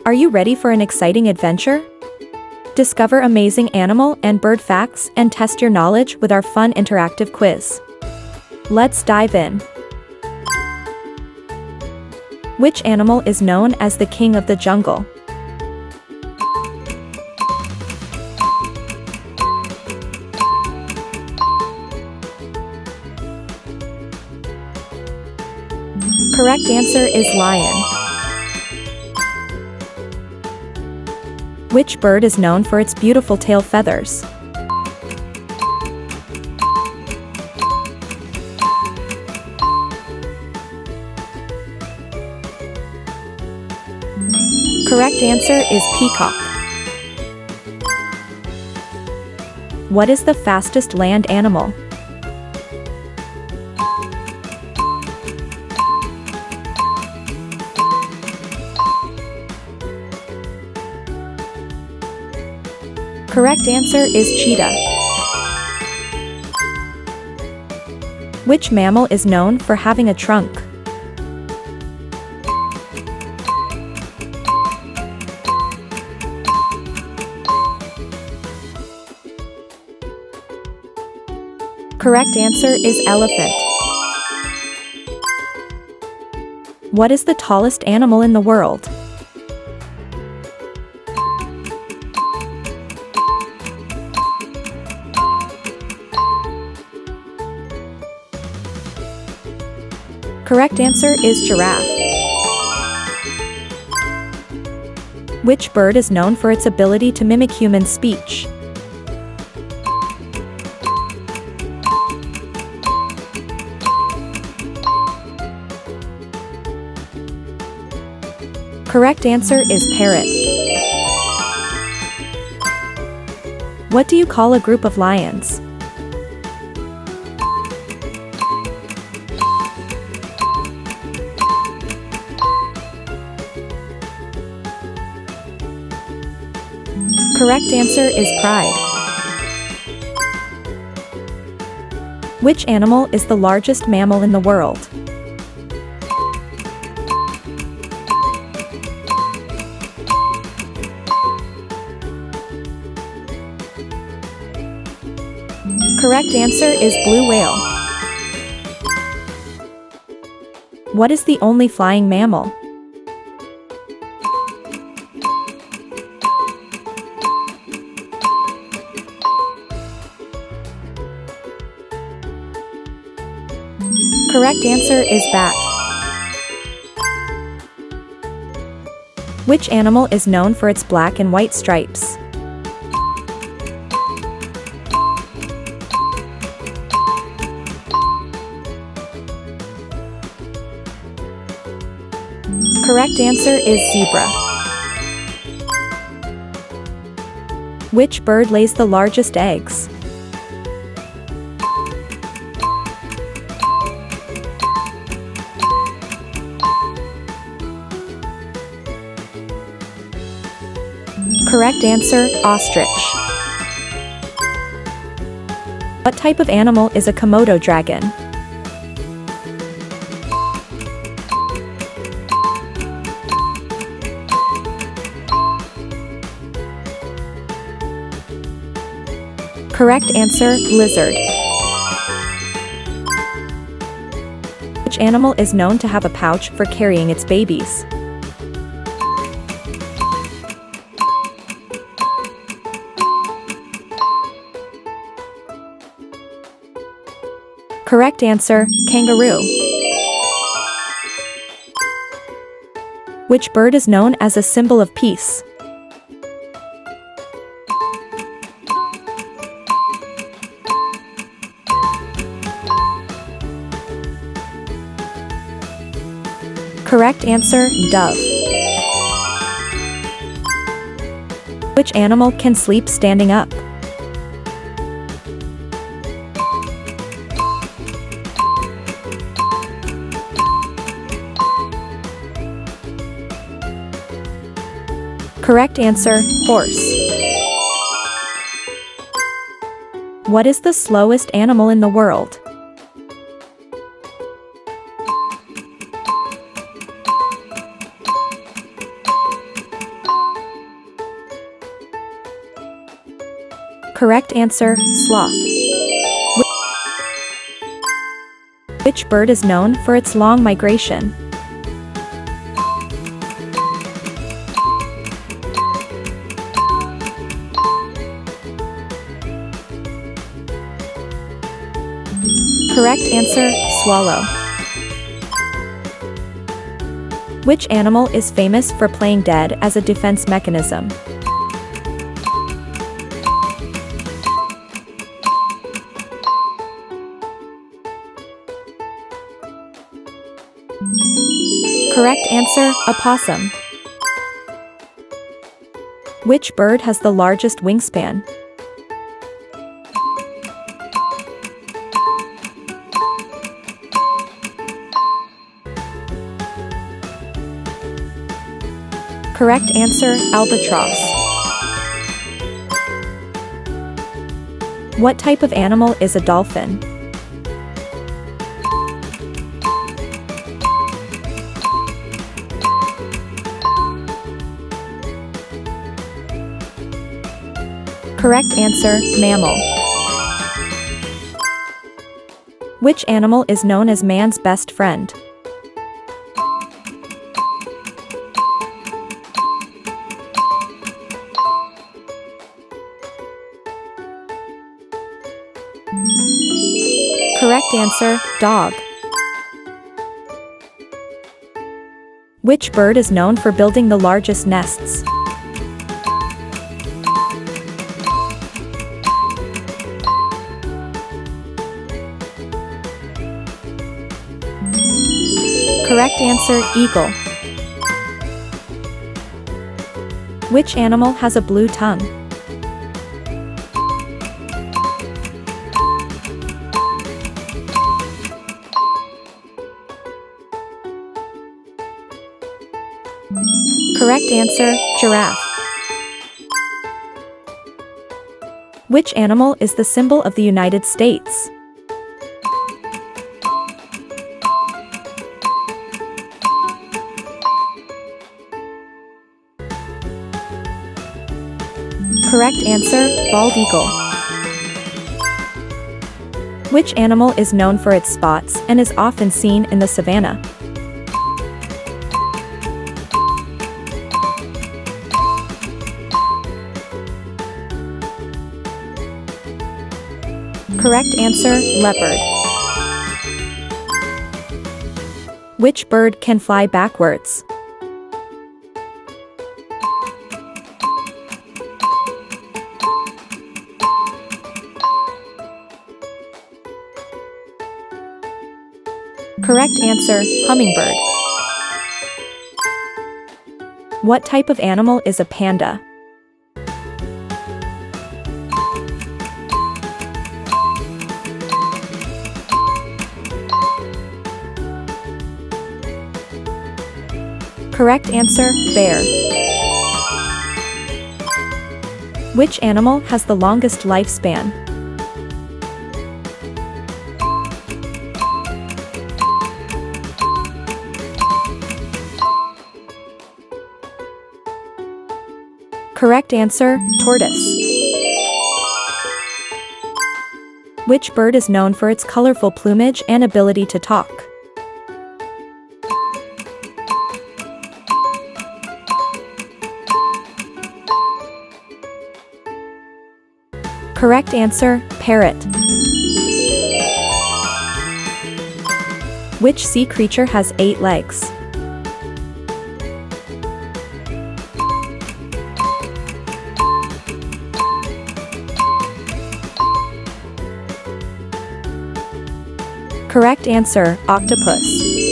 Are you ready for an exciting adventure? Discover amazing animal and bird facts and test your knowledge with our fun interactive quiz. Let's dive in. Which animal is known as the king of the jungle? Correct answer is lion. Which bird is known for its beautiful tail feathers? Correct answer is peacock. What is the fastest land animal? Correct answer is cheetah. Which mammal is known for having a trunk? Correct answer is elephant. What is the tallest animal in the world? Correct answer is giraffe. Which bird is known for its ability to mimic human speech? Correct answer is parrot. What do you call a group of lions? Correct answer is pride. Which animal is the largest mammal in the world? Correct answer is blue whale. What is the only flying mammal? Correct answer is bat. Which animal is known for its black and white stripes? Correct answer is zebra. Which bird lays the largest eggs? Correct answer, ostrich. What type of animal is a Komodo dragon? Correct answer, lizard. Which animal is known to have a pouch for carrying its babies? Correct answer, kangaroo. Which bird is known as a symbol of peace? Correct answer, dove. Which animal can sleep standing up? Correct answer, horse. What is the slowest animal in the world? Correct answer, sloth. Which bird is known for its long migration? Correct answer, swallow. Which animal is famous for playing dead as a defense mechanism? Correct answer, opossum. Which bird has the largest wingspan? Correct answer, albatross. What type of animal is a dolphin? Correct answer, mammal. Which animal is known as man's best friend? Correct answer, dog. Which bird is known for building the largest nests? Correct answer, eagle. Which animal has a blue tongue? Correct answer, giraffe. Which animal is the symbol of the United States? Correct answer, bald eagle. Which animal is known for its spots and is often seen in the savanna? Correct answer, leopard. Which bird can fly backwards? Correct answer, hummingbird. What type of animal is a panda? Correct answer, bear. Which animal has the longest lifespan? Correct answer, tortoise. Which bird is known for its colorful plumage and ability to talk? Correct answer, parrot. Which sea creature has 8 legs? Correct answer, octopus.